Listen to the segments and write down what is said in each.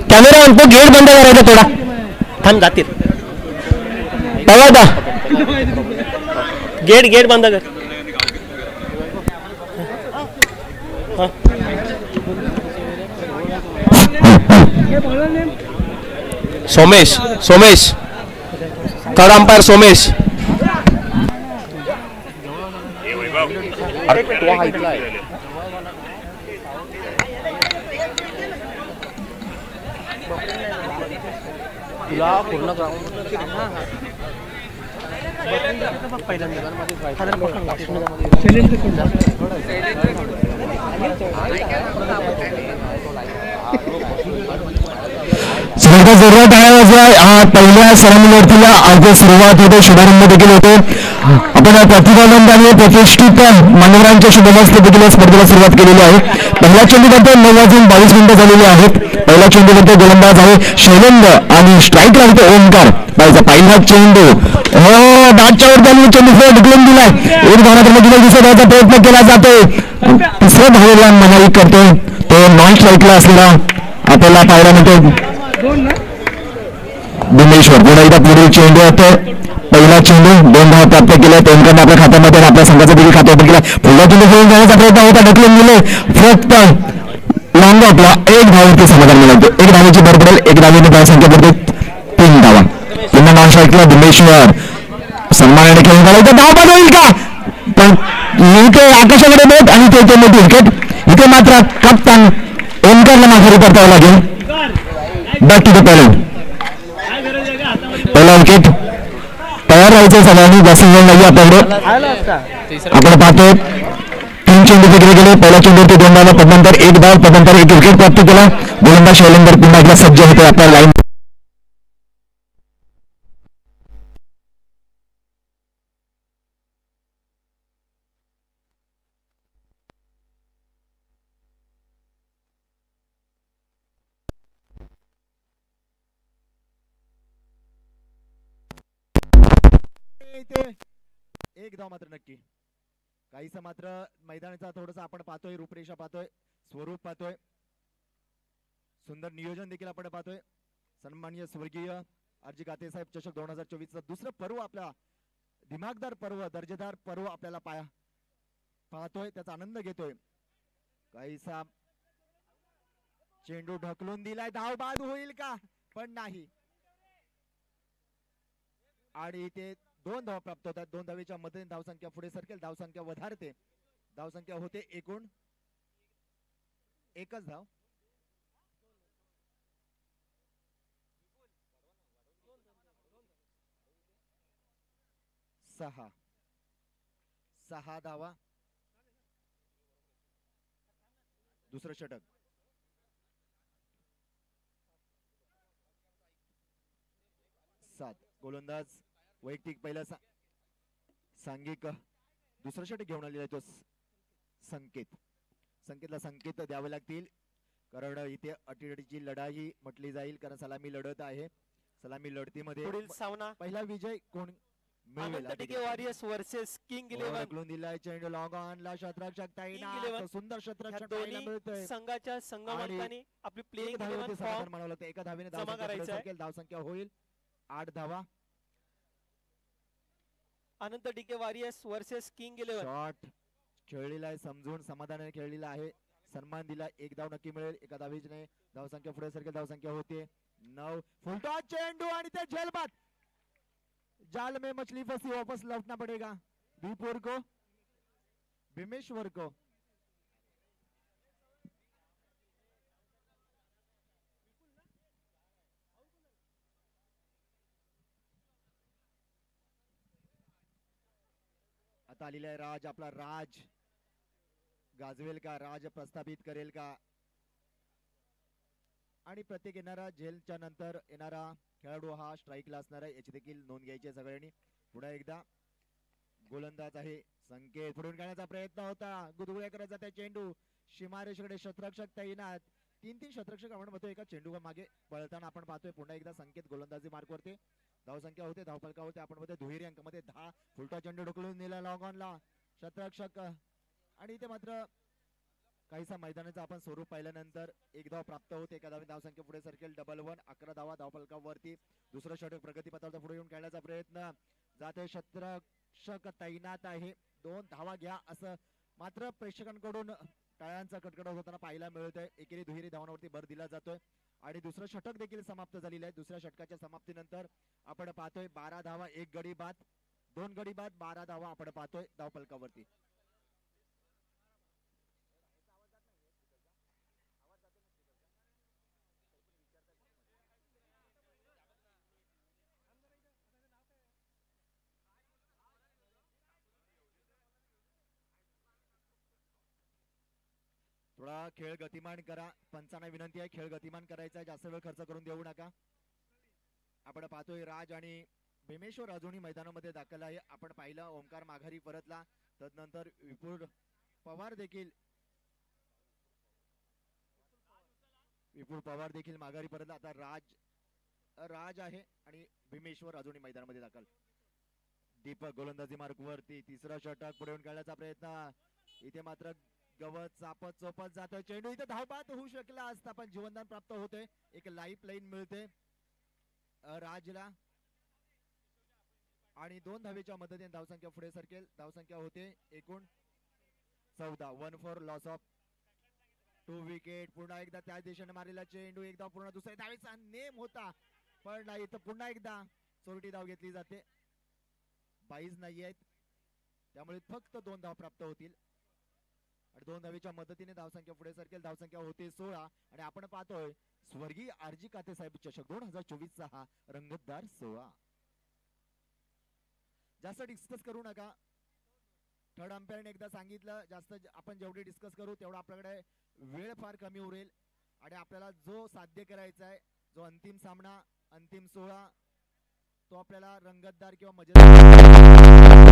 Camera आणतो, gate बंद करायचा थोडा, थांब जातील बघा, गेट बंद कर. Somesh third umpire Somesh. तुला पूर्ण जोरदार टाळ्या वाजवा. पहिल्या सलामी लढतीला आज सुरुवात होते, शुभारंभ देखील होतो. आपण प्रतिभावंत आणि प्रतिष्ठित मान्यवरांच्या शुभमस्ते देखील स्पर्धेला सुरुवात केलेली आहे. पहिला चेंडूमध्ये 9:22 झालेले आहेत. पहिला चेंडूमध्ये गोलंदाज आहे शैलेंद्र आणि स्ट्राईक लागतो ओमकार. पहिला चेंडू बॅटच्या वर त्यांनी चेंडू ढकलून दिलाय. एक धावण्यामध्ये दिसण्याचा प्रयत्न केला जातोय. तिसऱ्या धावेला मनाई करतोय तो नॉन स्ट्राईकला असलेला आपल्याला पाहायला मिळतो भुवनेश्वर. पुन्हा एकदा पुढील चेंडू होतो. पहिला चेंडू 2 धावा प्राप्त केल्या. ओमकारने आपल्या खात्यामध्ये आपल्या संघाचा देखील खाते ओपन केला. पुढला चेंडू घेऊन जाण्याचा प्रयत्न होता, ढकलून दिले. फक्त लॉंग ऑफला 1 धावेवरती समाधान मिळवतो. 1 धावेची भर पडेल. 1 धावेने धावसंख्या पडते 3 धावा. पुन्हा नॉन स्ट्राईकला भुवनेश्वर सन्मानाने खेळून झाला. इथे धाव बाद होईल का, पण इथे आकाशाकडे बोट आणि ते मोठी विकेट. इथे मात्र कप्तान ओमकारला माघारी परतावं लागेल. Back to the pavilion. पहिला विकेट तयार राहायचं सगळ्यांनी, जास्त वेळ नाही आपल्याकडे. आपण पाहतोय 3 चेंडू तिकडे गेले. पहिल्या चेंडूवरती 2 धावा, तदनंतर 1 धाव, तदनंतर 1 विकेट प्राप्त केला. गोलंदाज शैलेंद्र पुन्हा एकदा सज्ज होते आपल्या लाईन. एक धाव मात्र नक्की. काहीसा मात्र मैदानाचा थोडंसं आपण पाहतोय, रूपरेषा पाहतोय, स्वरूप पाहतोय, सुंदर नियोजन देखील आपण पाहतोय. सन्माननीय स्वर्गीय आरजी गाते साहेब चषक 2024 दुसरं पर्व, आपला दिमागदार पर्व, दर्जेदार पर्व आपल्याला पाहतोय, त्याचा आनंद घेतोय. काहीसा चेंडू ढकलून दिलाय, धाव बाद होईल का, पण नाही. आणि ते 2 धावा प्राप्त होतात. 2 धावेच्या मदतीने धावसंख्या पुढे सरकेल, धावसंख्या वधारते. धावसंख्या होते एकूण 1च धाव. सहा धावा. दुसरं षटक. गोलंदाज वैयक्तिक पहिला सांघिक दुसरं षटक घेऊन आलेला आहे तो संकेतला संकेत द्यावे लागतील, कारण इथे अटीतटीची लढाई म्हटली जाईल, कारण सलामी लढत आहे. सलामी लढतीमध्ये पुढील सामना पहिला विजय कोण मिळवेल? Warriors versus king 11. ढकलून दिलाय चेंडू, लॉंग ऑनला शतरक्षक ताईना सुंदर शतरक्षक पाहायला मिळतोय. संघाच्या संघमालकांनी आपली प्लेइंग 11 फॉर्म म्हणावं लागतं. एका धावेने धावसंख्या होईल 8 धावा. Anant DK warriors versus king 11. Shot खेळलेला आहे, समजून समाधानाने खेळलेला आहे, सन्मान दिला. 1 धाव नक्की मिळेल. एका धावेने धावसंख्या पुढे सरकेल. धावसंख्या होते 9. फुलटॉस चेंडू आणि ते झेलबाद. जाल में मछली फंसी, वापस लौटना पड़ेगा भीमपुर को, भीमेश्वर को. आता आलेला आहे राज. आपला राज गाजवेल का, राज प्रस्थापित करेल का? आणि प्रत्येक येणारा झेलच्या नंतर येणारा खेळाडू हा स्ट्राईकला असणार आहे, याची देखील नोंद घ्यायची आहे सगळ्यांनी. पुन्हा एकदा गोलंदाज आहे संकेत, पुढून काढण्याचा प्रयत्न होता, गुदगुल्या करायचा त्या चेंडू, सीमारेषेकडे शतरक्षक तैनात. 3 शतरक्षक आपण पाहतोय एका चेंडू मागे पळताना आपण पाहतोय. पुन्हा एकदा संकेत गोलंदाजी मार्कवरती. धावसंख्या होते, धावफलकावरती आपण मध्ये दुहेरी अंकामध्ये 10. फुलटा चेंडू ढकलून दिला लॉंग ऑनला. क्षेत्ररक्षक आणि इथे मात्र काहीसा मैदानाचं आपण स्वरूप पाहिल्यानंतर एक धाव प्राप्त होते. एका धावी धावसंख्या पुढे सरकेल. डबल 1 11 धावा धावफलकावरती. दुसरं षटक प्रगतीपथावर पुढे येऊन खेळण्याचा प्रयत्न जाते. क्षेत्ररक्षक तैनात आहे. 2 धावा घ्या असं मात्र प्रेक्षकांकडून टाळ्यांचा कडकडाट होताना पाहायला मिळतोय. एकेरी दुहेरी धावांवरती भर दिला जातोय आणि दुसरं षटक देखील समाप्त झालेलं आहे. दुसऱ्या षटकाच्या समाप्तीनंतर आपण पाहतोय 12 धावा 1 गडी बाद 2 गडी बाद 12 धावा आपण पाहतोय धावफलकावरती. थोडा खेळ गतिमान करा. पंचांना विनंती आहे खेळ गतिमान करायचा आहे. जास्त वेळ खर्च करून देऊ नका. आपण पाहतोय राज आणि भीमेश्वर अजूनही मैदानामध्ये दाखल आहे. आपण पाहिलं ओंकार माघारी परतला. तदनंतर विपुल पवार देखील माघारी परतला. आता राज आहे आणि भीमेश्वर अजूनही मैदानामध्ये दाखल. दीपक गोलंदाजी मार्क वरती. तिसरा षटक पुढे येऊन खेळण्याचा प्रयत्न. इथे मात्र गवत चापत चोपत जातोय. चेंडू इथे धावबाद होऊ शकला असता पण जीवनदान प्राप्त होते. एक लाईफ लाईन मिळते राजला आणि 2 धावेच्या मदतीने धावसंख्या पुढे सरकेल. धावसंख्या होते एकूण 14. 1 फॉर लॉस ऑफ 2 विकेट. पुन्हा एकदा त्याच दिशेने मारलेला चेंडू. एकदा पूर्ण दुसऱ्या धावेचा नेम होता पण नाही. तर पुन्हा एकदा चोरटी धाव घेतली जाते. 22 नाही आहेत त्यामुळे फक्त 2 धाव प्राप्त होतील आणि 2 धावेच्या मदतीने धावसंख्या पुढे सरकेल. धावसंख्या होते 16 आणि आपण पाहतोय स्वर्गीय आरजी काते साहेब चषक 2024 चा हा रंगतदार 16. जास्त डिस्कस करू नका. थर्ड अंपायरने एकदा सांगितलं जास्त आपण जेवढे डिस्कस करू तेवढा आपल्याकडे वेळ फार कमी उरेल आणि आपल्याला जो साध्य करायचा आहे जो अंतिम सामना अंतिम 16 तो आपल्याला रंगतदार किंवा मजेदार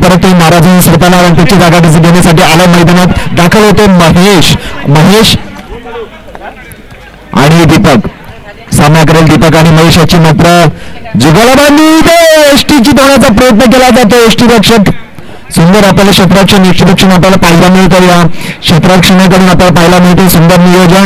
परत महाराज स्वतःला ऑलिम्पिकची जागा घेण्यासाठी आला मैदानात दाखल होते महेश आणि दीपक. सामना करेल दीपक आणि महेश याची मात्र जुगलबांनी एसटीची धावण्याचा प्रयत्न केला जातो. एसटी रक्षक सुंदर आपल्याला क्षेत्ररक्षण आपल्याला पाहायला मिळतं. या क्षेत्ररक्षणाकडून आपल्याला पाहायला मिळते सुंदर नियोजन.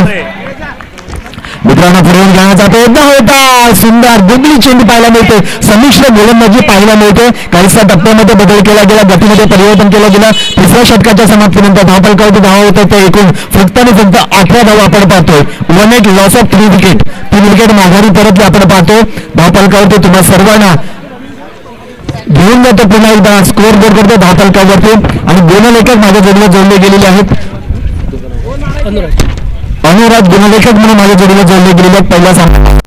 मित्रांनो फिरवून घेण्याचा प्रयत्न होता. सुंदर गुगली चेंडू पाहायला मिळते. संमिश्र गोलंदाजी पाहायला मिळते. काहीसा टप्प्यामध्ये बदल केला गेला, गतीमध्ये परिवर्तन केलं गेलं. तिसऱ्या षटकाच्या समाप्तीनंतर धावफलकावरती धावा होतात ते एकूण फक्त आणि फक्त 18 धावा आपण पाहतोय. 1 लॉस ऑफ 3 विकेट. 3 विकेट माघारी परतले आपण पाहतो. धावफलकावरती तुम्हा सर्वांना घेऊन जातो. पुन्हा एकदा स्कोअर बोर्ड करतो धावफलकावरती आणि गुणलेखक माझ्या जोडीला जोडले गेलेले आहेत. अनुराग गुणलेखक म्हणून माझ्या जोडीला जोडले गेलेले आहेत. पहिला सामना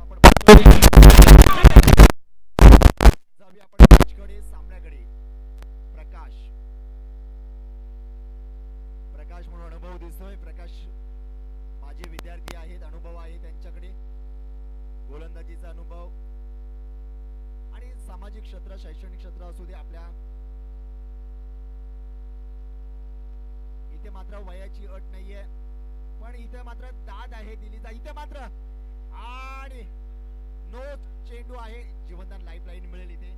प्रकाश म्हणून अनुभव दिसतोय. प्रकाश माझे विद्यार्थी आहेत, अनुभव आहे त्यांच्याकडे, गोलंदाजीचा अनुभव आणि सामाजिक क्षेत्र, शैक्षणिक क्षेत्र असू दे. आपल्या इथे मात्र वयाची अट नाहीये, पण इथे मात्र दाद आहे दिली जा. इथे मात्र आणि नो चेंडू आहे. जीवनदान लाईफलाईन मिळेल इथे.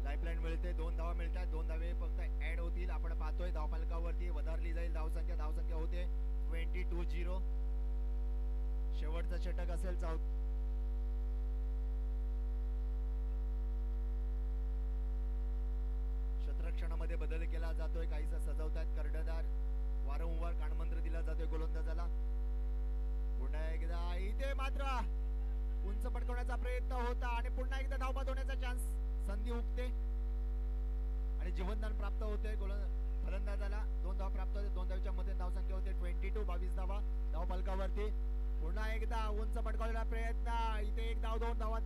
लाईफलाईन मिळते. 2 धावा मिळतात. 2 धावे फक्त ऍड होतील. आपण पाहतोय धावफलकावरती वधारली जाईल धावसंख्या होते 22-0. शेवटचा षटक असेल. क्षेत्ररक्षणामध्ये बदल केला जातोय. काहीसा सजवतात कर्णधार. वारंवार कानमंत्र दिला जातोय गोलंदाजाला. पुन्हा एकदा इथे मात्र उंच पटकवण्याचा प्रयत्न होता आणि पुन्हा एकदा धावबाद होण्याचा चान्स, संधी हुकते आणि जीवनदान प्राप्त होते फलंदाजाला. 2 धावा प्राप्त होते. 2 धावाच्या मध्ये धावसंख्या होते 22 धावा धावफलकावरती. पुन्हा एकदा उंच पटकावलेला प्रयत्न. इथे 1 धाव 2 धावा.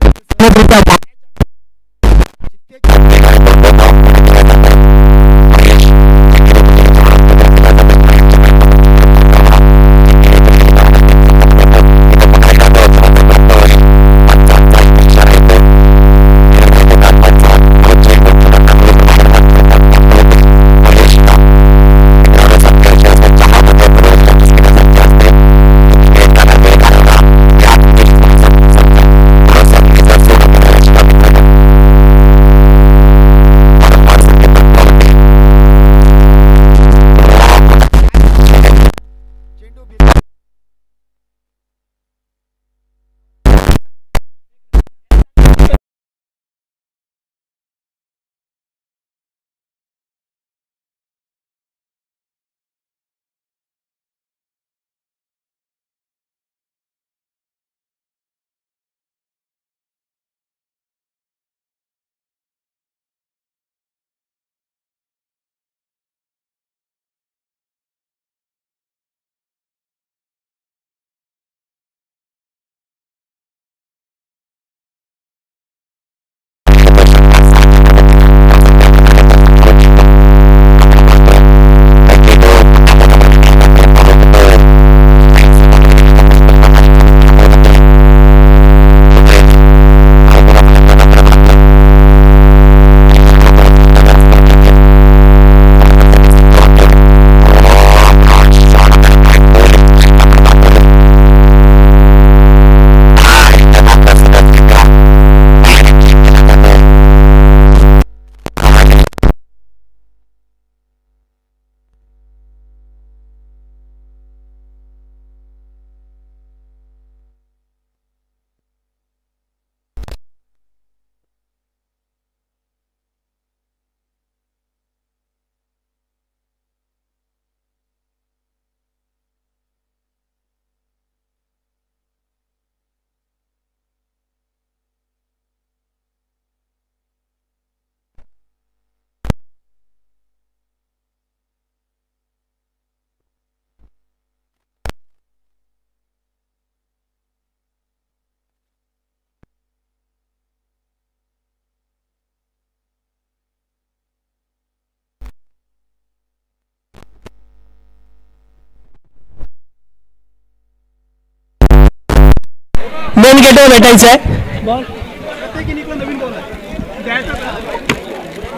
दोन गेटवर भेटायचं आहे.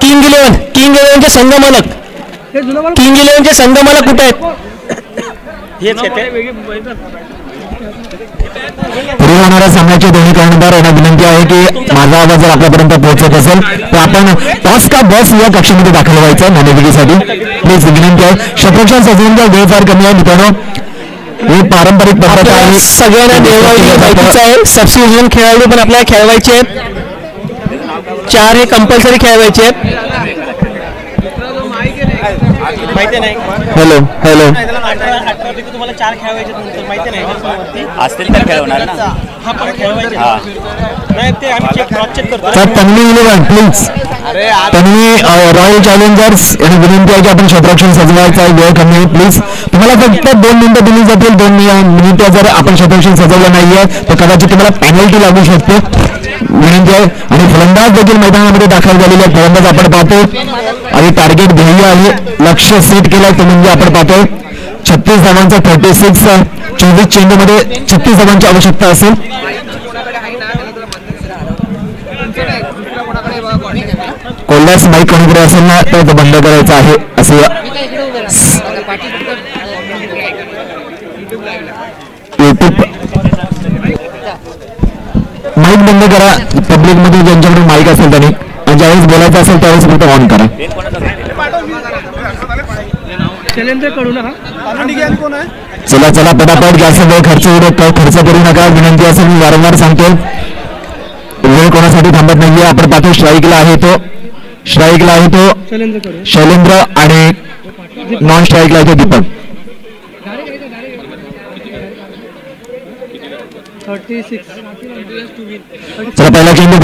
किंग इलेव्हनचे संघमालक कुठे आहेत? हेच पुढे होणाऱ्या सामन्याचे दोन्ही कर्णधार यांना विनंती आहे की माझा आवाज जर आपल्यापर्यंत पोहोचत असेल तर आपण टॉस का बॉस या कक्षामध्ये दाखल व्हायचं नाणेफेकीसाठी प्लीज विनंती आहे. क्षेत्ररक्षण सजवूनचा वेळ फार कमी आहे मित्रांनो. ही पारंपरिक पद्धत आहे. सगळ्यांना माहितीच आहे. सबस्टिट्यूशन खेळाडू पण आपल्याला खेळवायचे आहेत. 4 हे कंपल्सरी खेळवायचे आहेत. माहिती नाही. हॅलो हॅलो तुम्हाला 4 खेळवायचे माहिती नाही असतील तर खेळवणार ना. हा पण खेळवायचे नाही ते आम्ही क्रॉस चेक करतो. तर Tanvi eleven please Tanvi royal challengers यांनी विनंती आहे की आपण क्षेत्ररक्षण सजवायचा आहे. वेळ कमी आहे प्लीज. तुम्हाला फक्त 2 मिनिटं दिली जातील. 2 मिनिटं जर आपण क्षेत्ररक्षण सजवलं नाहीये तर कदाचित तुम्हाला पेनल्टी लागू शकते. विनंती आहे. आणि फलंदाज देखील मैदानामध्ये दाखल झालेले आहेत. फलंदाज आपण पाहतो आणि टार्गेट ध्येय आहे लक्ष सेट केलंय ते म्हणजे आपण पाहतोय 36 धावांचा 36 24 चेंडूमध्ये 36 धावांची आवश्यकता असेल. कोल्हास माईक कोणीकडे असेल ना तर तो बंद करायचा आहे असे युट्यूब माईक बंद करा. पब्लिक मध्ये ज्यांच्याकडून माईक असेल त्यांनी आणि ज्यावेळेस बोलायचं असेल त्यावेळेस फक्त ऑन करा. चला चला पटापट जास्त वेळ खर्च करू नका. विनंती असेल मी वारंवार सांगतो वेळ कोणासाठी थांबत नाहीये. आपण पाहतो स्ट्राईकला आहे तो शैलेंद्र आणि नॉन स्ट्राईकला आहे तो दीपक. 36 चला पहिला चेंडू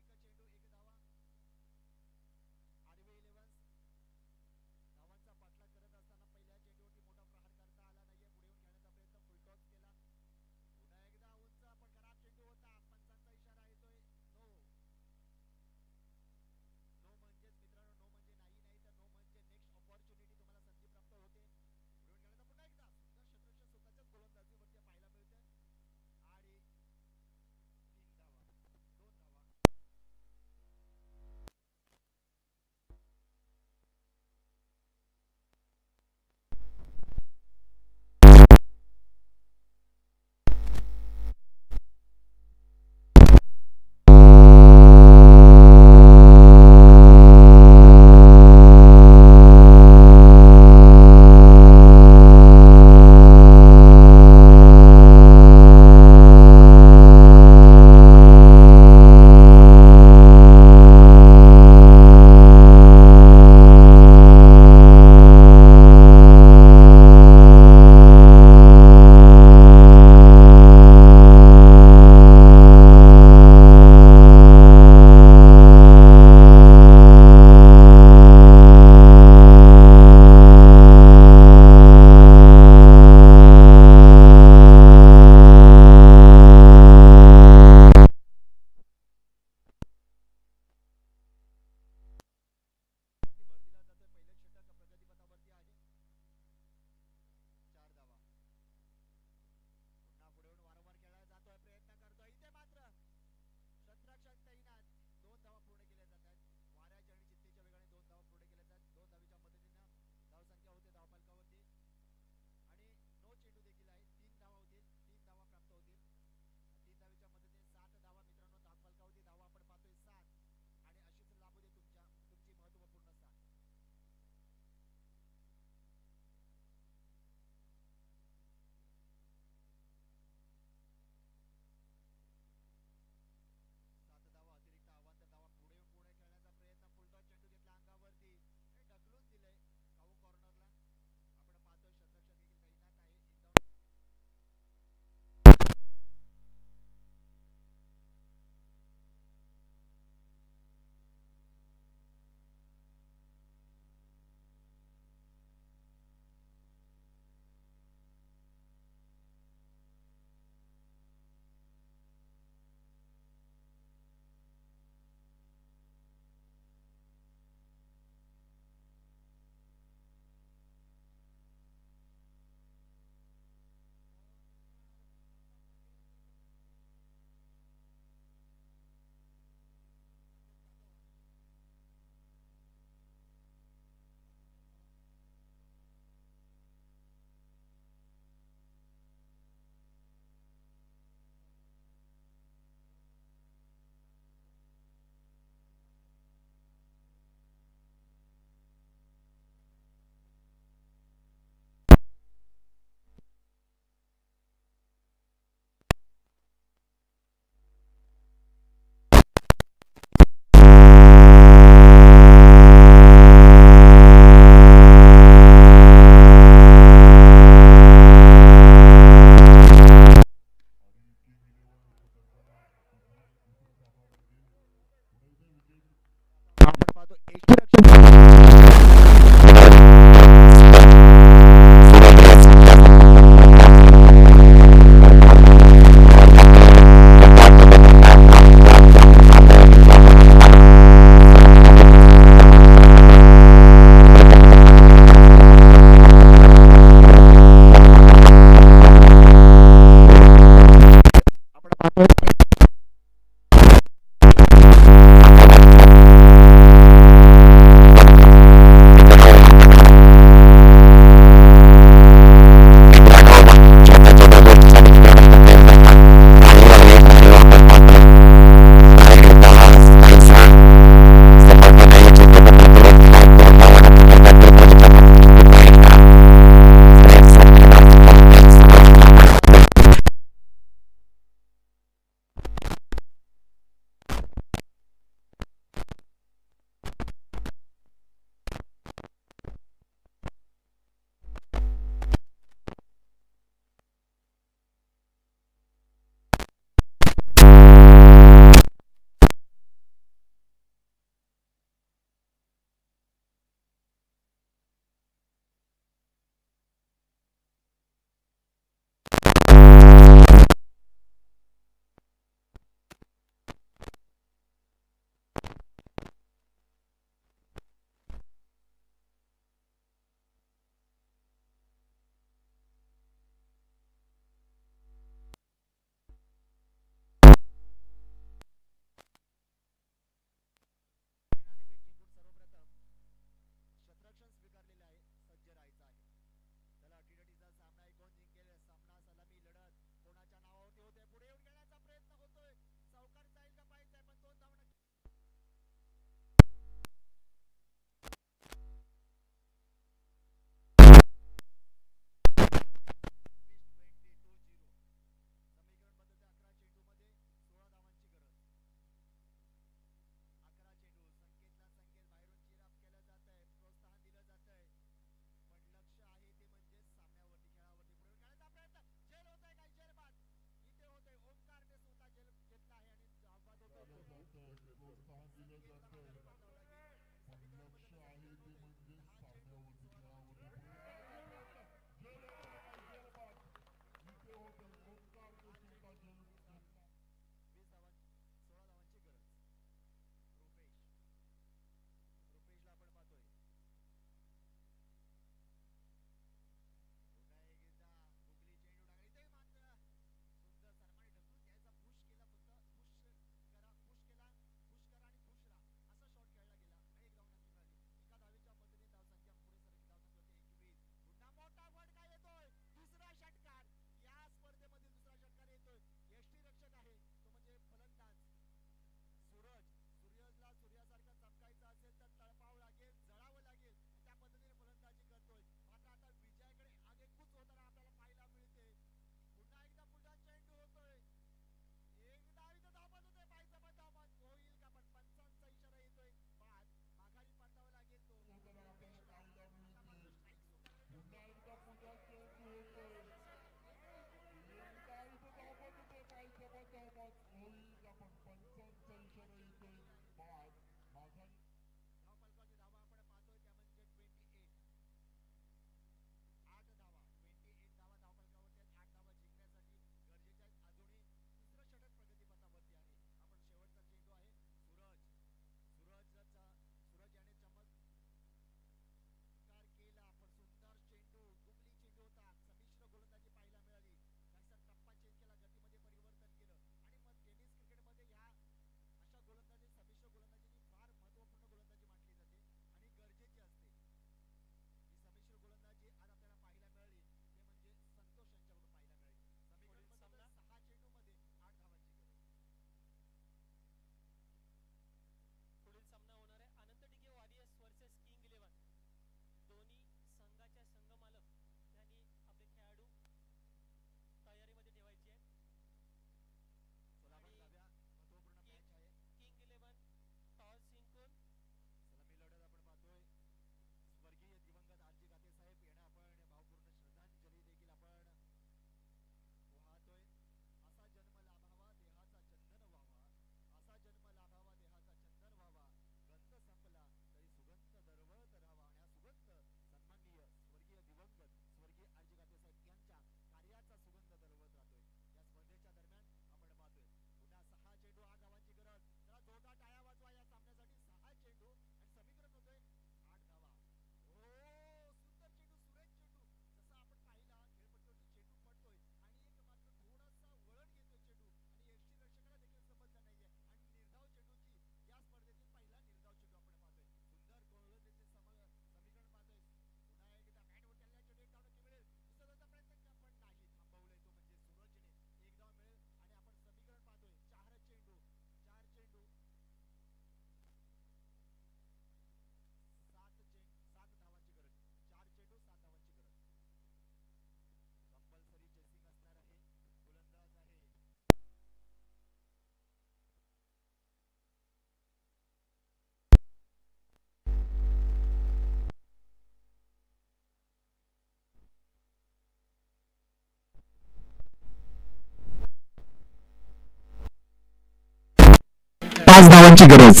5 धावांची गरज.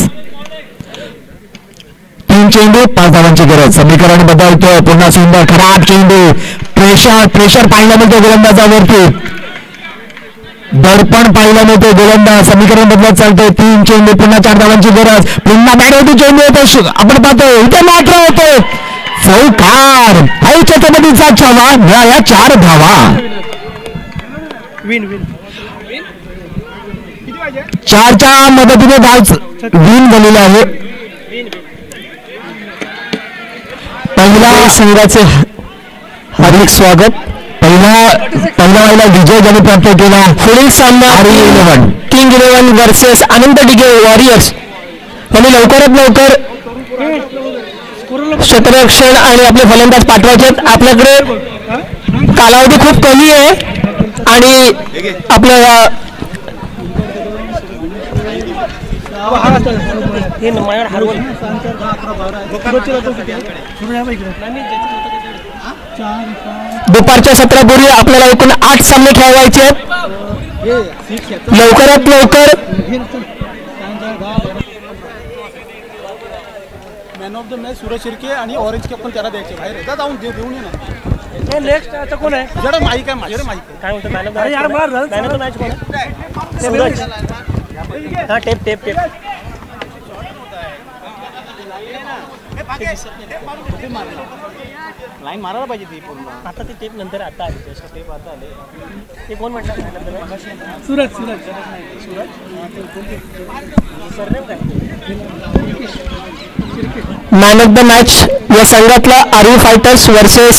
3 चेंडू 5 धावांची गरज. समीकरण बदलतोय. पुन्हा सुंदर खराब चेंडू. प्रेशर पाहिला मिळतो गोलंदाजावरती. दडपण पाहिला मिळतो गोलंदाज. समीकरण बदलत चालतोय. 3 चेंडू पुन्हा 4 धावांची गरज. पुन्हा बॅटवरती चेंडू येतो. आपण पाहतोय इथे मात्र होतोय चौकार. भाई छत्रपतीचा छावा मिळाल्या 4 धावा. 4च्या मदतीने धाव विन झालेला आहे. पहिला संघाचे हार्दिक स्वागत. पहिला वायला विजय ज्यांनी प्राप्त केला. पुढील सामना किंग 11 वर्सेस आनंद डिगे वॉरियर्स. त्यांनी लवकरात लवकर क्षेत्ररक्षण आणि आपले फलंदाज पाठवायचे. आपल्याकडे कालावधी खूप कमी आहे आणि आपल्याला दुपारच्या सत्रापूर्वी आपल्याला एकूण 8 सामने खेळवायचे आहेत. लवकरात लवकर man of the match Suraj Shirke आणि ऑरेंज कॅप पण त्याला द्यायचे. बाहेर एकदा जाऊन देऊन ये ना. नेक्स्ट आता कोण आहे? माझ्याकडे माईक आहे. माझ्याकडे माईक काय होतं मॅन ऑफ द मॅच कोण आहे? सूरज. हां टेप लाईन मारायला पाहिजे ती पूर्ण. आता ती टेप नंतर आता आली. टेप आता आले. ते कोण म्हटलं? सूरज सरनेम काय? मॅन ऑफ द मॅच या संघातला आर्मी फायटर्स वर्सेस